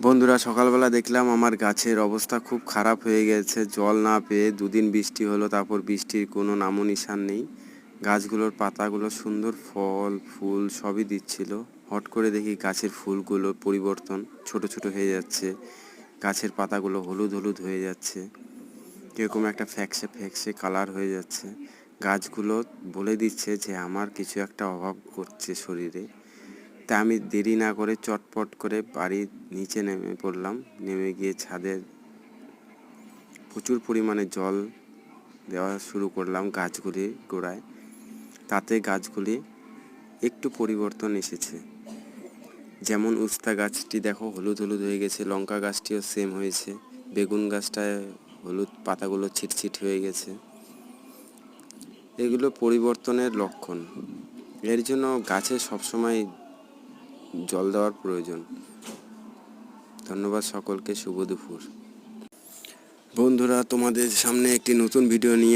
বন্ধুরা, সকালবেলা দেখলাম আমার গাছের অবস্থা খুব খারাপ হয়ে গেছে। জল না পেয়ে দুদিন বৃষ্টি হলো, তারপর বৃষ্টির কোনো নামো নিশান নেই। গাছগুলোর পাতাগুলো সুন্দর ফল ফুল সবই দিচ্ছিল। হট করে দেখি গাছের ফুলগুলো পরিবর্তন, ছোট ছোট হয়ে যাচ্ছে, গাছের পাতাগুলো হলুদ হলুদ হয়ে যাচ্ছে, কিরকম একটা ফ্যাকসে ফ্যাকসে কালার হয়ে যাচ্ছে। গাছগুলো বলে দিচ্ছে যে আমার কিছু একটা অভাব করছে শরীরে। তা আমি দেরি না করে চটপট করে বাড়ির নিচে নেমে পড়লাম। নেমে গিয়ে ছাদে প্রচুর পরিমাণে জল দেওয়া শুরু করলাম গাছগুলির গোড়ায়। তাতে গাছগুলি একটু পরিবর্তন এসেছে। যেমন উস্তা গাছটি দেখো হলুদ হলুদ হয়ে গেছে, লঙ্কা গাছটিও সেম হয়েছে, বেগুন গাছটায় হলুদ পাতাগুলো ছিটছিট হয়ে গেছে। এগুলো পরিবর্তনের লক্ষণ। এর জন্য গাছে সবসময় জল দেওয়ার প্রয়োজন। ধন্যবাদ সকলকে, শুভ দুপুর। বন্ধুরা, তোমাদের সামনে একটি নতুন ভিডিও নিয়ে